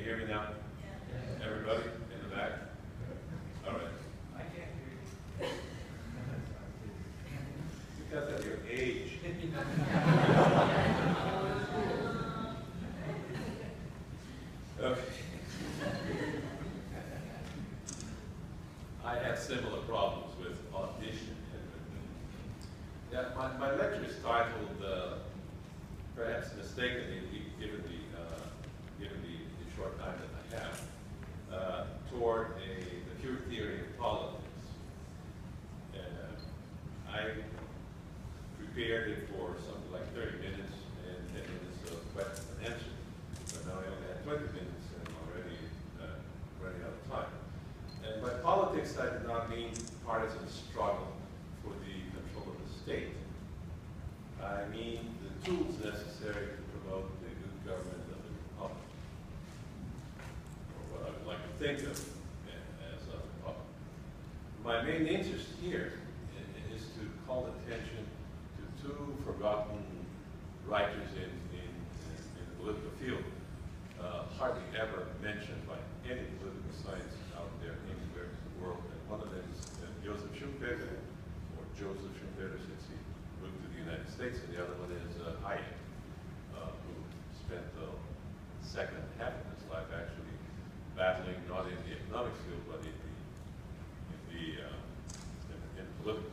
hear me now? Everybody in the back? All right. I can't hear you. Because of your age. Okay. I have similar problems with audition. Yeah, my lecture is titled, perhaps mistakenly, given the short time that I have, toward the pure theory of politics. I prepared it for something like 30 minutes and 10 minutes of question and answer, but now I only have 20 minutes and I'm already running out of time. And by politics, I did not mean partisan struggle for the control of the state. I mean the tools necessary to promote the good government of the republic, or what I would like to think of as a republic. My main interest here is to call attention to two forgotten writers in the political field, hardly ever mentioned by any political science out there anywhere in the world. And one of them is Joseph Schumpeter, or Joseph Schumpeter since he moved to the United States, and the other one is Hayek, who spent the second half of his life actually battling not in the economics field, but in political.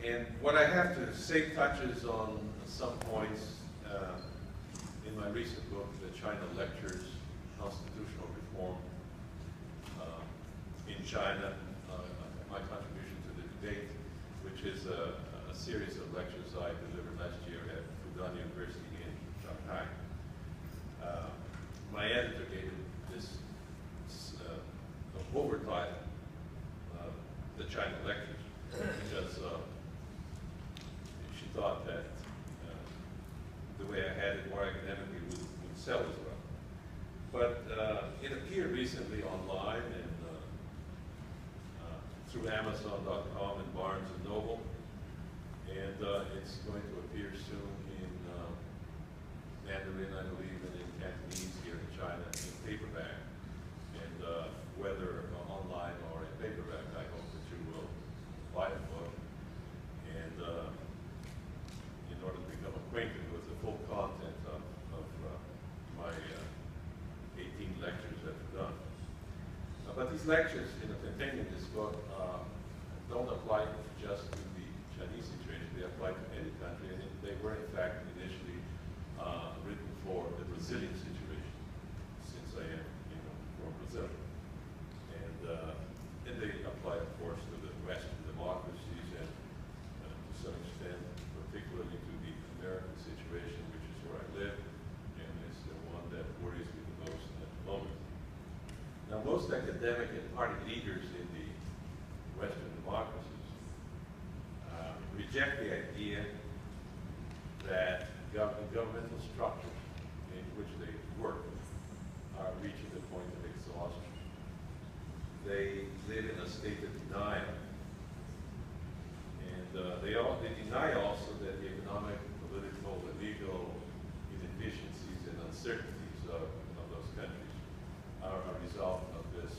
And what I have to say touches on some points in my recent book, The China Lectures, Constitutional Reform in China, my contribution to the debate, which is a series of lectures I delivered last year at Fudan University in Shanghai. My editor gave this overtitle, The China Lectures, because she thought that the way I had it more academically would sell as well. But it appeared recently online and through Amazon.com and Barnes & Noble, and it's going to appear soon in Mandarin, I believe, and in Cantonese here in China in paperback. And whether online or in paperback, I hope that you will buy the book. And in order to become acquainted with the full content of my 18 lectures that I've done. But these lectures, containing this book, don't apply just to the Chinese situation. They apply to any country, and they were in fact initially written for the Brazilian situation, since I am, from Brazil. And they apply, of course, to the Western democracies, and to some extent, particularly to the American situation, which is where I live, and it's the one that worries me the most at the moment. Now, most academic and party leaders in the Western democracies reject the idea that governmental structures in which they work are reaching the point of exhaustion. They live in a state of denial. And they deny also that the economic, political, and legal inefficiencies and uncertainties of those countries are a result of this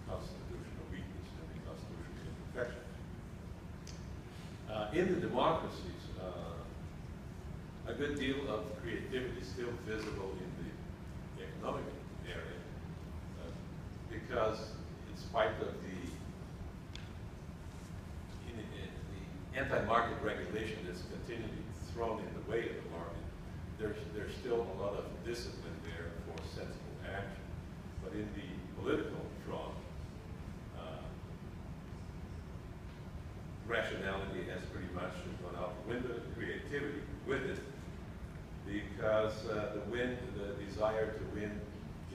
constitutional weakness and the constitutional imperfection. In the democracies, a good deal of creativity is still visible in the economic area, because in spite of the anti-market regulation that's continually thrown in the way of the market, there's still a lot of discipline there for sensible action. But in the political front, rationality has pretty much gone out the window, creativity with it, because the desire to win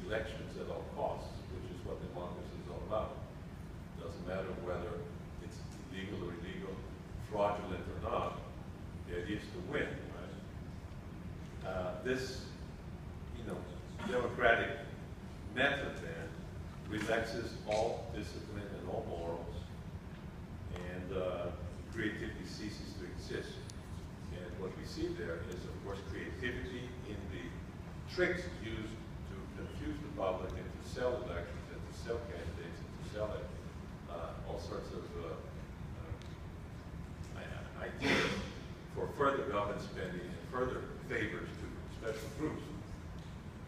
elections at all costs, which is what democracy is all about. Doesn't matter whether it's legal or illegal, fraudulent or not, the idea is to win, right? This, democratic method then relaxes all discipline and all morals, and creativity ceases to exist. And what we see there is, of course, creativity in the tricks used republic and to sell elections and to sell candidates and to sell it, all sorts of ideas for further government spending and further favors to special groups,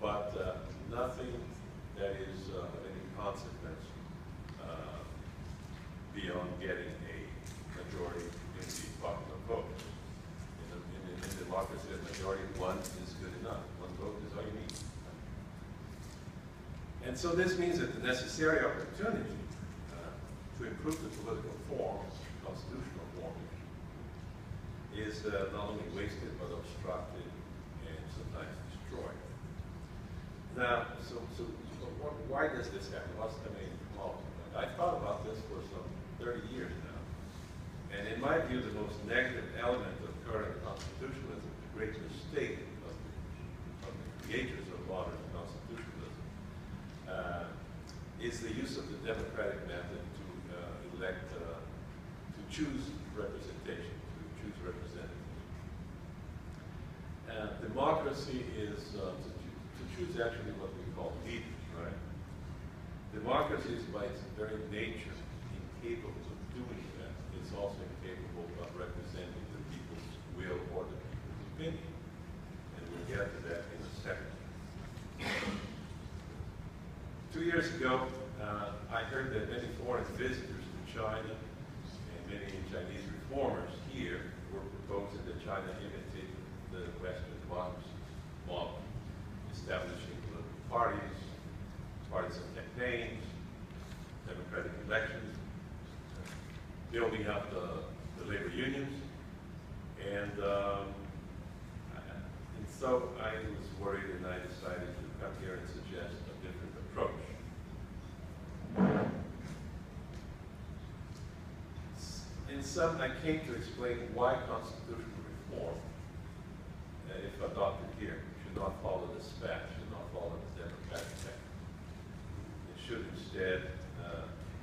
but nothing that is of any consequence beyond getting a majority in the popular vote. In democracy, a majority of one is good enough. One vote is all you need. And so this means that the necessary opportunity to improve the political form, constitutional form, is not only wasted but obstructed and sometimes destroyed. Now, so why does this happen? Well, I've thought about this for some 30 years now. And in my view, the most negative element of current constitutionalism, the great mistake of the creators of modern constitutionalism, is the use of the democratic method to elect, to choose representation, to choose representatives. Democracy is to choose actually what we call leaders, right? Democracy is by its very nature incapable of doing that. It's also incapable of representing the people's will or the people's opinion. And we'll get to that in a second. 2 years ago, I heard that many foreign visitors to China and many Chinese reformers here were proposing that China imitate the Western democracy model, establishing political parties, partisan campaigns, democratic elections, building up the labor unions, and so I was worried and I decided to come here and suggest a different approach. In sum, I came to explain why constitutional reform, if adopted here, should not follow the SPAC, should not follow the democratic path. It should instead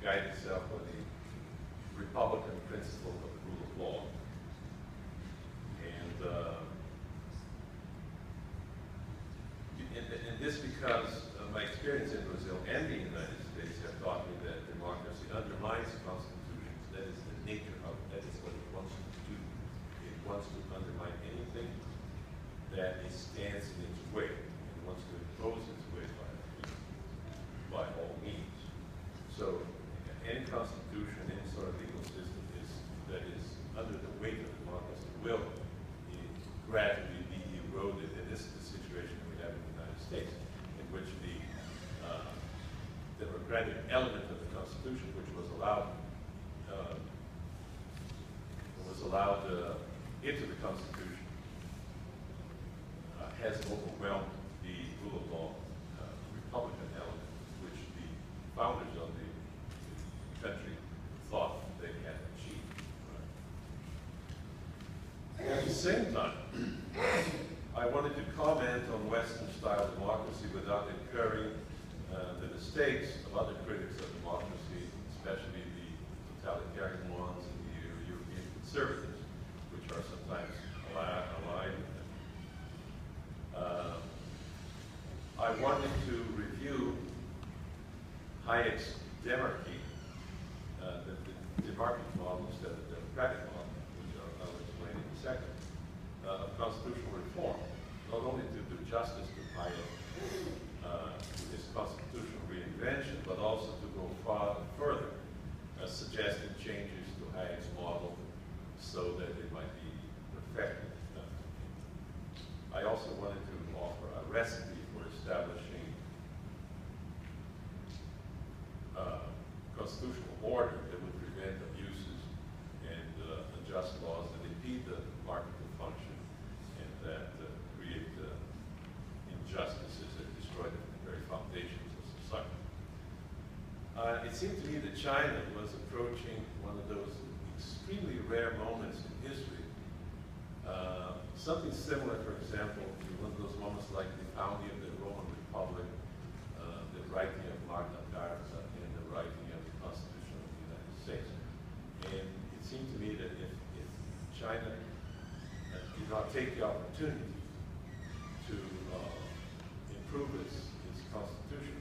guide itself by the Republican principle of the rule of law. And this because my experience in Brazil and the United States have taught me that democracy undermines constitutions. That is the nature of it. That is what it wants to do. It wants to undermine anything that stands in its way. It wants to impose its way by all means. So any constitution, any sort of legal system that is under the weight of democracy will gradually be eroded. And this is the situation we have in the United States, in which the democratic element of the Constitution, which was allowed into the Constitution, has overwhelmed the rule of law Republican element, which the founders of the country thought they had achieved. Right? At the same time, I wanted to comment on Western-style democracy without incurring the mistakes of other critics of democracy, especially the totalitarian ones and the European conservatives, which are sometimes allied with them. I wanted to review Hayek's demarchy, the demarchy model instead of the democratic model, which I'll explain in a second, of constitutional reform, not only to do justice to Hayek, his constitutional reinvention, but also to go far further, suggesting changes to Hayek's model so that it might be perfected. I also wanted to offer a recipe for establishing constitutional order that would prevent abuses and unjust laws that impede the market to function and that create injustices that destroy the very foundations of society. It seemed to me that China was approaching one of those extremely rare moments in history. Something similar, for example, to one of those moments like the founding of the Roman Republic, the writing of Magna Carta, and the writing of the Constitution of the United States. And it seemed to me that if China did not take the opportunity to improve its constitution,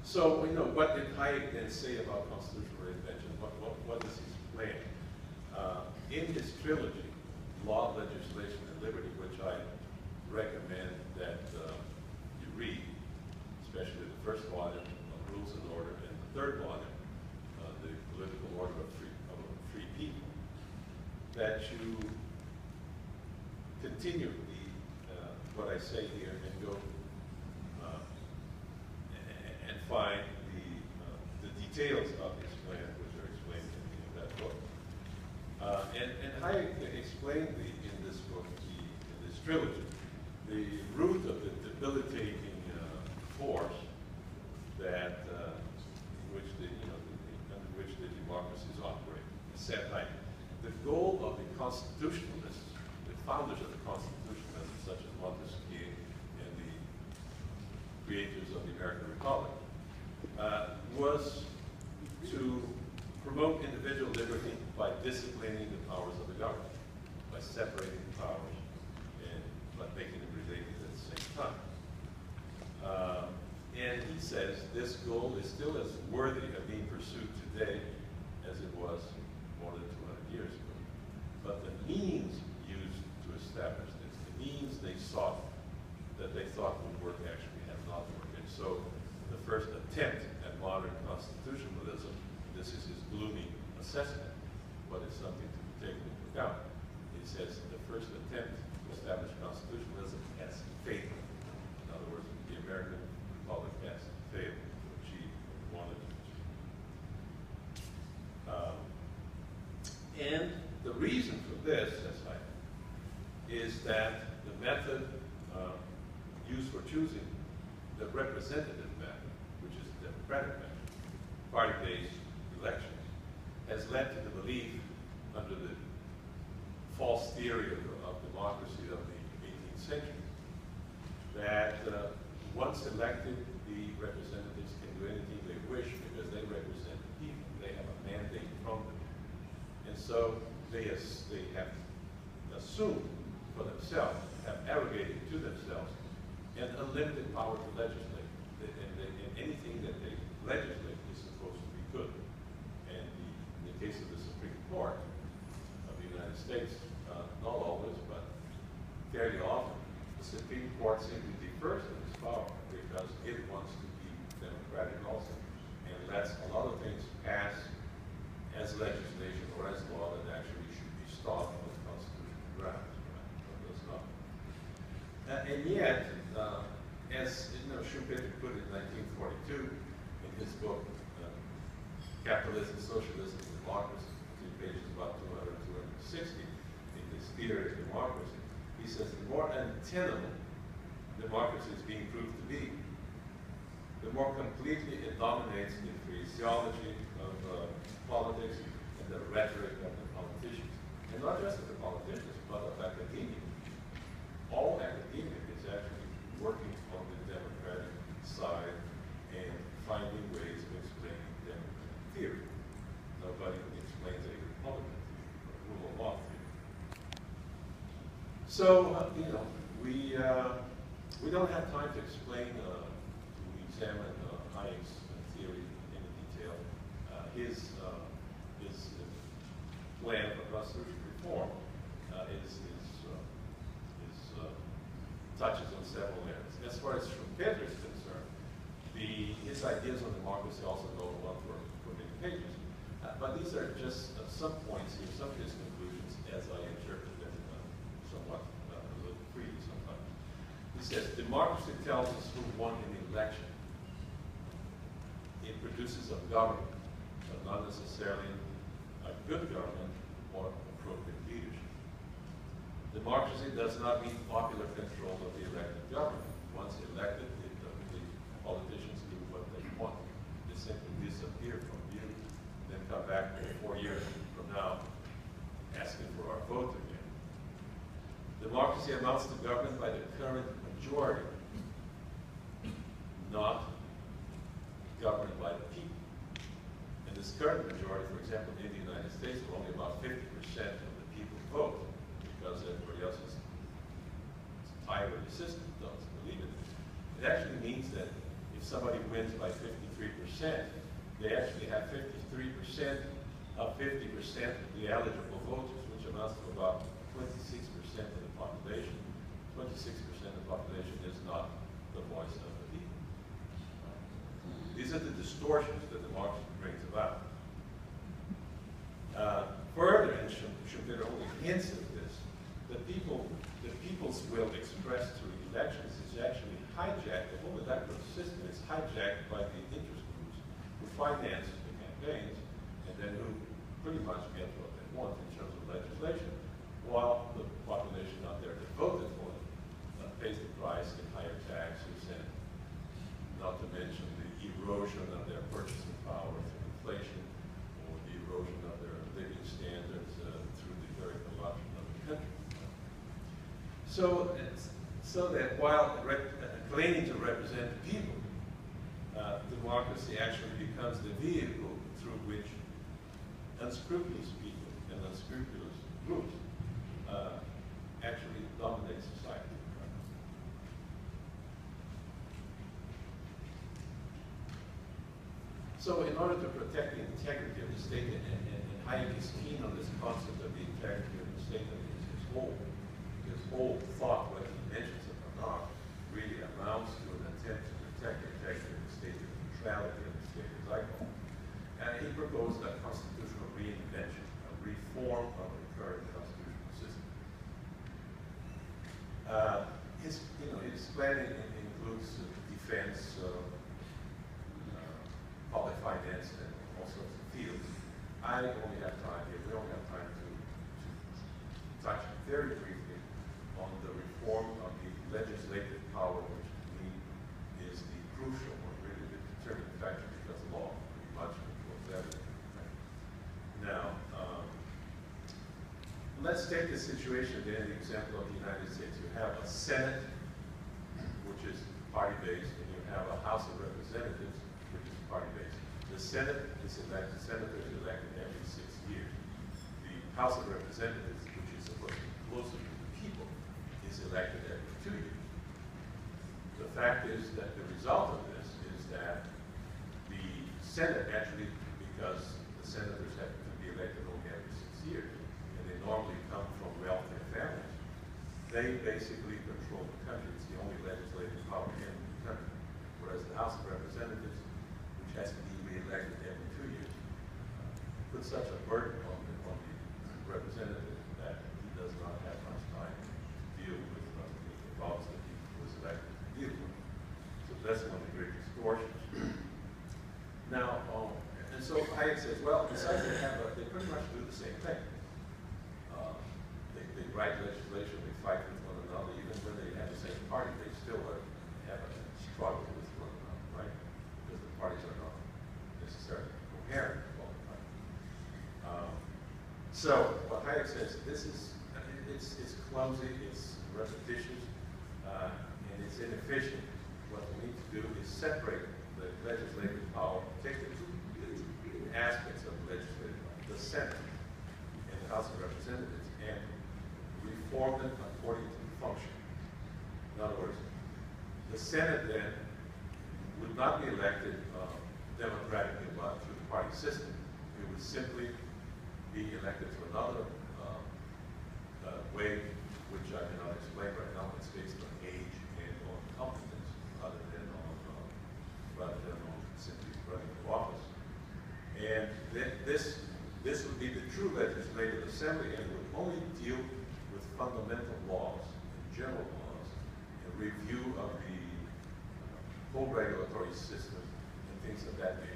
So, you know, what did Hayek then say about constitutional reinvention? What is his plan? In his trilogy, Law, Legislation, and Liberty, which I recommend that you read, especially the first volume on Rules and Order, and the third volume, the Political Order of Free People, that you continue what I say here and go and find the details of his plan, which are explained in that book. And Hayek explained in this book, in this trilogy, the root of the debilitating force that under which the democracies operate. Said Hayek, the goal of the constitutionalists, the founders of the constitutionalism, such as Montesquieu and the creators of the American Republic, was to promote individual liberty by disciplining the powers of the government, by separating the powers and by making them related at the same time. And he says this goal is still as worthy of being pursued today as it was more than 200 years ago. But the means used to establish this, the means they sought, that they thought would work, actually have not worked. And so the first attempt at modern constitutionalism, this is his gloomy assessment, but it's something to be taken into account. He says the first attempt to establish constitutionalism has failed. In other words, the American Republic has failed to achieve what it wanted to achieve. And the reason for this, says Hayek, is that the method used for choosing the representative method, which is the democratic method, party-based elections, has led to the belief under the false theory of democracy of the 18th century that once elected, the representatives can do anything they wish because they represent the people. They have a mandate from them. And so they have assumed for themselves, have arrogated to themselves, an unlimited power to legislate. And anything that they legislate is supposed to be good. And in the case of the Supreme Court of the United States, not always, but fairly often, the Supreme Court simply defers to this power because it wants to be democratic also, and lets a lot of things pass as legislation or as law that actually should be stopped on constitutional grounds, but does not. And yet, as Schumpeter put it in 1942 in his book, Capitalism, Socialism, and Democracy, in pages about 200 and 260, in his theory of democracy, he says the more untenable democracy is being proved to be, the more completely it dominates the phraseology of politics and the rhetoric of the politicians. And not just of the politicians, but of academia. All academia is actually working on the democratic side and finding ways of explaining democratic theory. Nobody explains a Republican theory or rule of law theory. So, we don't have time to explain, to examine Hayek's theory in detail. His plan for constitutional reform touches on several areas. As far as Schumpeter is concerned, his ideas on democracy also go on for many pages. But these are just some points here, some of his conclusions, as I interpret them somewhat a little freely sometimes. He says, democracy tells us who won an election. It produces a government, but not necessarily a good government or appropriate leadership. Democracy does not mean popular control of the elected government. Once elected, the politicians do what they want. They simply disappear from view, then come back 4 years from now asking for our vote again. Democracy amounts to government by the current majority, not government by the people. And this current majority, for example, in the United States, where only about 50% of the people vote, because everybody else is tired of the system, doesn't believe it. It actually means that if somebody wins by 53% they actually have 53% of 50% of the eligible voters, which amounts to about 26% of the population. 26% of the population is not the voice of the people. These are the distortions that democracy brings about. Further, and Schumpeter only hints at this, the people's will expressed through elections is actually hijacked, the whole electoral system is hijacked by the interest groups who finance the campaigns and then who pretty much get what they want in terms of legislation, while the population out there that voted for them pays the price in higher taxes and not to mention the erosion of their purchasing power through inflation or the erosion of their living standards through the very corruption of the country. So that while claiming to represent the people, democracy actually becomes the vehicle through which unscrupulous people and unscrupulous groups actually dominate society. So in order to protect the integrity of the state, and Hayek is keen on this concept of the integrity of the state, and his whole thought, whether he mentions it or not, really amounts to an attempt to protect the integrity of the state, the neutrality of the state, as I call it. And he proposed a constitutional reinvention, a reform of the current constitutional system. His planning includes defense, public finance, and all sorts of fields. I only have time here. We only have time to touch very briefly on the reform of the legislative power, which to me is the crucial or really the determining factor, because law pretty much controls everything. Right? Now, let's take the situation then, the example of the United States. You have a Senate, which is party-based, and you have a House of Representatives, which is party-based. The Senate is elected, senators are elected every 6 years. The House of Representatives, which is supposed to be closer to the people, is elected every 2 years. The fact is that the result of this is that the Senate actually, because the senators have to be elected only every 6 years, and they normally come from wealthy families, they basically control the country. It's the only legislative power in the country. Whereas the House of Representatives, which has to be re-elected every 2 years, puts such a burden on the representative that he does not have much time to deal with the problems that he was elected to deal with. So that's one of the great distortions. Now, and so Hayek says, well, besides they pretty much do the same thing. They write legislation, they fight with one another, even when they have the same party, they still have a struggle with one another, right? Because the parties are not necessarily coherent all the time. So what Hayek says, it's clumsy, it's repetitious, and it's inefficient. What we need to do is separate the legislative power, take the two aspects of the legislative power, the Senate and the House of Representatives, and reform them according to the function. In other words, the Senate then would not be elected democratically but through the party system. It would simply be elected through another way, which I cannot explain right now. It's based on age and on competence rather than on simply running for office. And this would be the true legislative assembly, and it would only deal with fundamental laws and general laws and review of the whole regulatory system and things of that nature.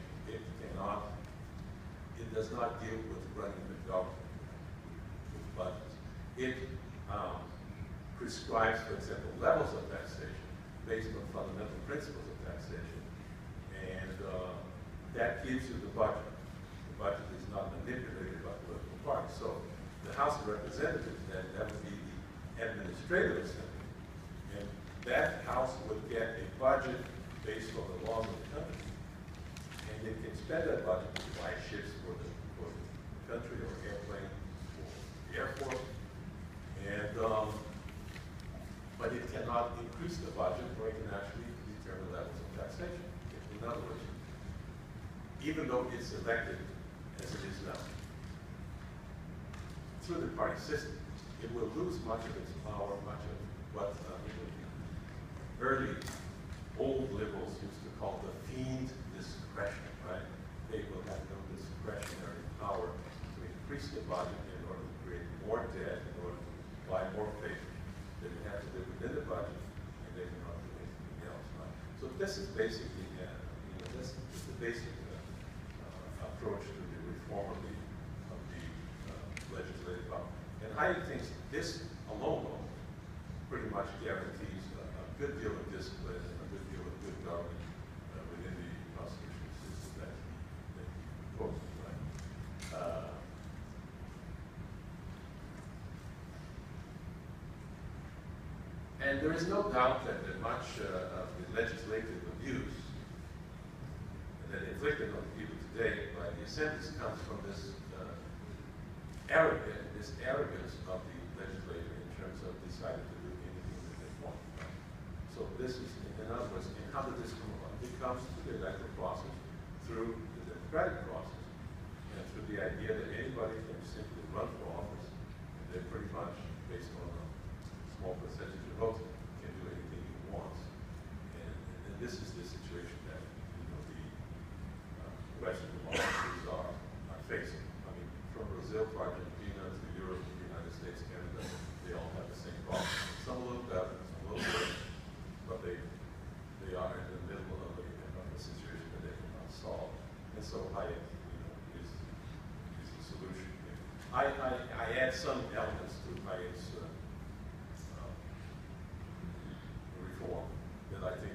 It does not deal with running the government, with budgets. It prescribes, for example, levels of taxation based on fundamental principles of taxation, and that gives you the budget. The budget is not manipulated by political parties. So the House of Representatives, then, that would be the administrative assembly, and that House would get a budget based on the laws of the country. And they can spend that budget to buy ships for the country, or airplanes for the Air Force. And, but it cannot increase the budget, or it can actually determine levels of taxation. In other words, even though it's elected as it is now. Through the party system, it will lose much of its power, much of what the early old liberals used to call the fiend discretion, right? They will have no discretionary power to increase the budget in order to create more debt, in order to buy more paper. They would have to live within the budget, and they cannot do anything else, right? So this is basically, this is the basic approach to the reform of the legislative power. And I think this alone pretty much guarantees a good deal of discipline and a good deal of good government within the constitutional system that he proposes, right? And there is no doubt that much of the legislative abuse that inflicted on people today by the assemblies comes from this arrogance of the legislature in terms of deciding to do anything that they want. Right? So this is, in other words, and how did this come about? It comes through the electoral process, through the democratic process, and through the idea that anybody can simply run for office, and they're pretty much, based on a small percentage of votes, can do anything he wants. And this is the situation that the Western democracies are facing. I mean, from Brazil to Argentina to Europe, the United States, Canada, they all have the same problem. Some a little better, some a little worse, but they are in the middle of a situation that they cannot solve. And so Hayek, is the solution. I add some elements to Hayek's reform that I think